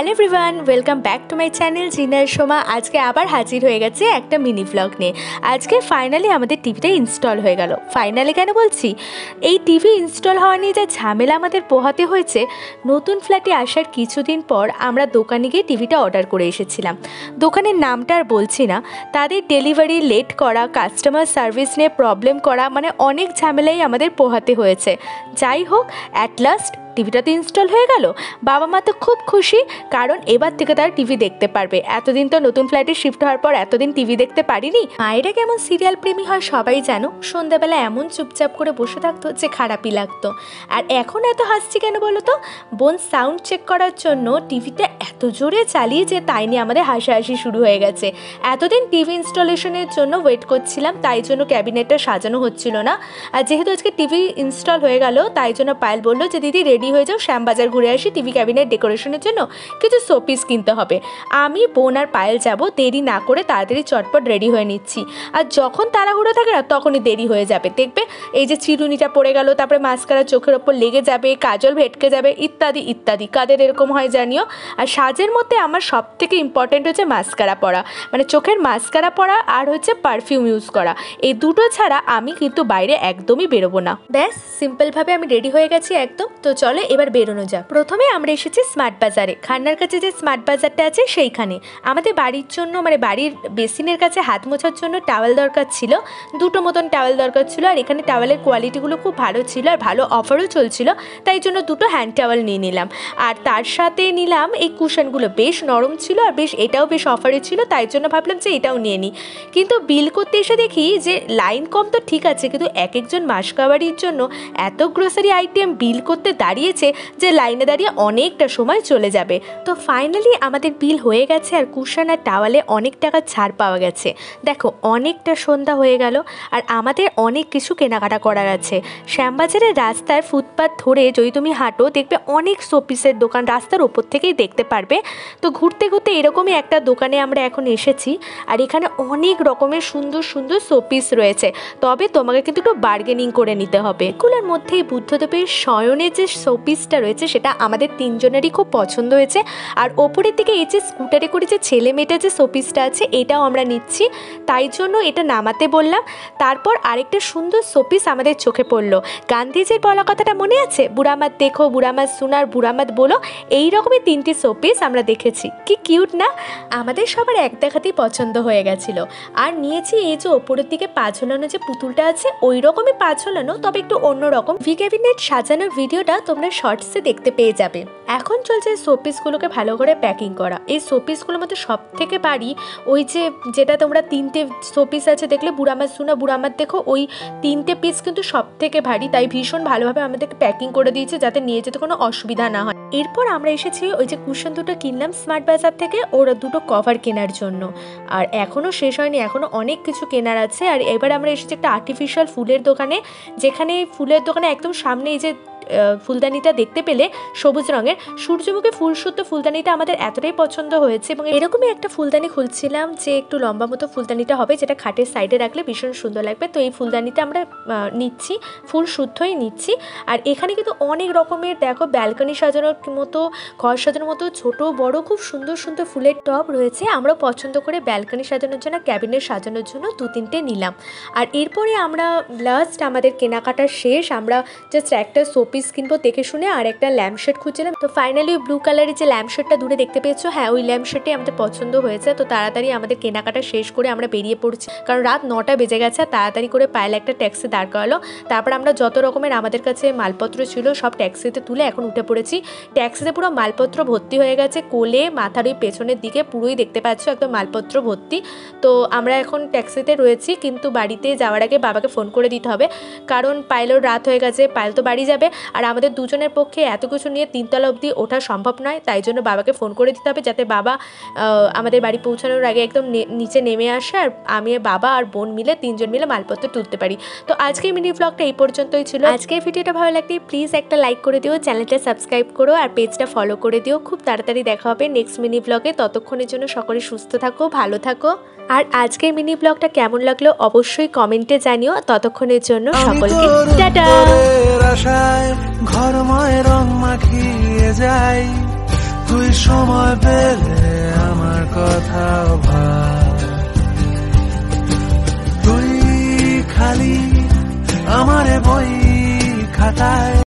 Hello everyone, welcome back to my channel জিনার সোমা। আজকে আবার হাজির হয়ে গেছে একটা মিনি ব্লগ নিয়ে। আজকে ফাইনালি আমাদের টিভিটা ইনস্টল হয়ে গেল। ফাইনালি কেন বলছি, এই টিভি ইনস্টল হওয়া নিয়ে যা ঝামেলা আমাদের পোহাতে হয়েছে। নতুন ফ্ল্যাটে আসার কিছুদিন পর আমরা দোকানে গিয়ে টিভিটা অর্ডার করে এসেছিলাম। দোকানের নামটা আর বলছি না। তাদের ডেলিভারি লেট করা, কাস্টমার সার্ভিস নিয়ে প্রবলেম করা, মানে অনেক ঝামেলাই আমাদের পোহাতে হয়েছে। যাই হোক, অ্যাট লাস্ট টিভিটা তো ইনস্টল হয়ে গেল। বাবা মা তো খুব খুশি, কারণ এবার থেকে তারা টিভি দেখতে পারবে। এতদিন তো নতুন ফ্ল্যাটে শিফট হওয়ার পর এতদিন টিভি দেখতে পারিনি। মায়েরা কেমন সিরিয়াল প্রেমী হয় সবাই জানো। সন্ধ্যাবেলা এমন চুপচাপ করে বসে থাকতো যে খারাপই লাগতো। আর এখন এত হাসছি কেন বলো তো? বোন সাউন্ড চেক করার জন্য টিভিটা এত জোরে চালিয়ে যে তাই নিয়ে আমাদের হাসাহাসি শুরু হয়ে গেছে। এতদিন টিভি ইনস্টলেশনের জন্য ওয়েট করছিলাম, তাই জন্য ক্যাবিনেটটা সাজানো হচ্ছিল না। আর যেহেতু আজকে টিভি ইনস্টল হয়ে গেল, তাই জন্য পায়েল বললো যে দিদি রেডি হয়ে যাও, শ্যামবাজার ঘুরে আসি, টিভি ক্যাবিনেট ডেকোরেশনের জন্য কিছু শোপিস কিনতে হবে। আমি, বোন আর পায়েল যাব। দেরি না করে তাড়াতাড়ি চটপট রেডি হয়ে নিচ্ছি। আর যখন তাড়াহুড়ো থাকে না, তখনই দেরি হয়ে যাবে। দেখবে এই যে চিরুনিটা পড়ে গেল, তারপরে মাস্কারা চোখের ওপর লেগে যাবে, কাজল ভেটকে যাবে, ইত্যাদি ইত্যাদি। কাদের এরকম হয় জানিও। আর সাজের মধ্যে আমার সব থেকে ইম্পর্টেন্ট হচ্ছে মাস্কারা পরা, মানে চোখের মাস্কারা পরা আর হচ্ছে পারফিউম ইউজ করা। এই দুটো ছাড়া আমি কিন্তু বাইরে একদমই বেরোবো না। ব্যাস সিম্পলভাবে আমি রেডি হয়ে গেছি একদম। তো চলো এবার বেরোনো যাক। প্রথমে আমরা এসেছি স্মার্ট বাজারে। খান্নার কাছে যে স্মার্ট বাজারটা আছে সেইখানে আমাদের বাড়ির জন্য, মানে বাড়ির বেসিনের কাছে হাত মোছার জন্য টাওয়েল দরকার ছিল। দুটো মতন টাওয়েল দরকার ছিল। আর এখানে টাওয়েলের কোয়ালিটিগুলো খুব ভালো ছিল আর ভালো অফারও চলছিল, তাই জন্য দুটো হ্যান্ড টাওয়েল নিয়ে নিলাম। আর তার সাথে নিলাম এই কুশনগুলো, বেশ নরম ছিল আর এটাও বেশ অফারে ছিল, তাই জন্য ভাবলাম যে এটাও নিয়ে নিই। কিন্তু বিল করতে এসে দেখি যে লাইন কম তো ঠিক আছে, কিন্তু এক একজন মাসকাবাড়ির জন্য এত গ্রোসারি আইটেম বিল করতে দাঁড়িয়েছে যে লাইনে দাঁড়িয়ে অনেকটা সময় চলে যাবে। তো ফাইনালি আমাদের বিল হয়ে গেছে আর কুশন আর টাওয়ালে অনেক টাকা ছাড় পাওয়া গেছে। দেখো অনেকটা সন্ধ্যা হয়ে গেল আর আমাদের অনেক কিছু কেনাকাটা করার আছে। শ্যামবাজারের রাস্তার ফুটপাথ ধরে যদি তুমি হাঁটো, দেখবে অনেক শোপিসের দোকান রাস্তার ওপর থেকেই দেখতে পারবে। তো ঘুরতে ঘুরতে এরকমই একটা দোকানে আমরা এখন এসেছি। আর এখানে অনেক রকমের সুন্দর সুন্দর শোপিস রয়েছে, তবে তোমাকে কিন্তু একটু বার্গেনিং করে নিতে হবে। এগুলোর মধ্যেই বুদ্ধদেবের শয়নের যে শোপিসটা রয়েছে সেটা আমাদের তিনজনেরই খুব পছন্দ হয়েছে। আর ওপরের দিকে এই যে স্কুটারে করে যে ছেলে মেয়েটা যে শোপিসটা আছে, এটাও আমরা নিচ্ছি, তাই জন্য এটা নামাতে বললাম। তারপর আরেকটা সুন্দর শোপিস আমাদের চোখে পড়লো। গান্ধীজির বলা কথাটা মনে আছে, বুড়ামাত দেখো, বুড়ামাত শোনার, বুড়ামাত বলো। এইরকমই তিনটি শোপিস আমরা দেখেছি। কি কিউট না? আমাদের সবার এক দেখাতেই পছন্দ হয়ে গেছিল। আর নিয়েছি এই যে ওপরের দিকে পা ঝোলানো যে পুতুলটা আছে, ওই রকমই পা ঝোলানো, তবে একটু অন্যরকম। ভি ক্যাবিনেট সাজানোর ভিডিওটা তোমরা শর্টসে দেখতে পেয়ে যাবে। এখন চলছে শোপিসগুলোকে ভালো করে প্যাকিং করা। এই শোপিসগুলোর মধ্যে সব থেকে ভারী ওই যেটা তোমরা তিনটে শোপিস আছে দেখলে, বুড়ামাত শোনা, বুড়ামাত দেখো, ওই তিনটে পিস কিন্তু সব থেকে ভারী। তাই ভীষণ ভালোভাবে আমাদেরকে প্যাকিং করে দিয়েছে যাতে নিয়ে যেতে কোনো অসুবিধা না হয়। এরপর আমরা এসেছি ওই যে কুশন দুটো কিনলাম স্মার্ট বাজার থেকে, ওরা দুটো কভার কেনার জন্য। আর এখনও শেষ হয়নি, এখনও অনেক কিছু কেনার আছে। আর এবার আমরা এসেছি একটা আর্টিফিশিয়াল ফুলের দোকানে, যেখানে ফুলের দোকানে একদম সামনে এই যে ফুলদানিটা দেখতে পেলে সবুজ রঙের সূর্যমুখী ফুল শুদ্ধ ফুলদানিটা আমাদের এতটাই পছন্দ হয়েছে। এবং এরকমই একটা ফুলদানি খুলছিলাম যে একটু লম্বা মতো ফুলদানিটা হবে, যেটা খাটের সাইডে রাখলে ভীষণ সুন্দর লাগবে। তো এই ফুলদানিটা আমরা নিচ্ছি, ফুল শুদ্ধই নিচ্ছি। আর এখানে কিন্তু অনেক রকমের দেখো ব্যালকনি সাজানোর মতো, ঘর সাজানোর মতো ছোট বড় খুব সুন্দর সুন্দর ফুলের টব রয়েছে। আমরা পছন্দ করে ব্যালকনি সাজানোর জন্য, ক্যাবিনেট সাজানোর জন্য দু তিনটে নিলাম। আর এরপরে আমরা লাস্ট আমাদের কেনাকাটা শেষ, আমরা জাস্ট একটা শোপিস কিনবো দেখে শুনে, আর একটা ল্যাম্পশেড খুঁজছিলাম। তো ফাইনালি ব্লু কালারের যে ল্যাম্পশেডটা দূরে দেখতে পেয়েছো, হ্যাঁ ওই ল্যাম্পশেডটাই আমাদের পছন্দ হয়েছে। তো তাড়াতাড়ি আমাদের কেনাকাটা শেষ করে আমরা বেরিয়ে পড়ছি, কারণ রাত 9টা বেজে গেছে। তাড়াতাড়ি করে পায়েল একটা ট্যাক্সি দাঁড় করালো। তারপর আমরা যত রকমের আমাদের কাছে মালপত্র ছিল সব ট্যাক্সিতে তুলে এখন উঠে পড়েছি। ট্যাক্সিতে পুরো মালপত্র ভর্তি হয়ে গেছে, কোলে মাথার ওই পেছনের দিকে পুরোই দেখতে পাচ্ছ একদম মালপত্র ভর্তি। তো আমরা এখন ট্যাক্সিতে রয়েছি, কিন্তু বাড়িতে যাওয়ার আগে বাবাকে ফোন করে দিতে হবে, কারণ পায়েলের রাত হয়ে গেছে, পায়েল তো বাড়ি যাবে। আর আমাদের দুজনের পক্ষে এত কিছু নিয়ে 3তলা অবধি ওঠা সম্ভব নয়, তাই জন্য বাবাকে ফোন করে দিতে হবে যাতে বাবা আমাদের বাড়ি পৌঁছানোর আগে একদম নিচে নেমে আসে, আর আমি, বাবা আর বোন মিলে তিনজন মিলে মালপত্র তুলতে পারি। তো আজকের মিনি ব্লগটা এই পর্যন্তই ছিল। আজকের ভিডিওটা ভালো লাগলে প্লিজ একটা লাইক করে দিও, চ্যানেলটা সাবস্ক্রাইব করো আর পেজটা ফলো করে দিও। খুব তাড়াতাড়ি দেখা হবে নেক্সট মিনি ব্লগে। ততক্ষণের জন্য সকলে সুস্থ থাকো, ভালো থাকো। আর আজকের মিনি ব্লগটা কেমন লাগলো অবশ্যই কমেন্টে জানিও। ততক্ষণের জন্য সকলকে টাটা। ঘরময় রং মাখিয়ে যাই তুই সময় পেলে আমার কথাও ভাব, তুই খালি আমারে বই খাতায়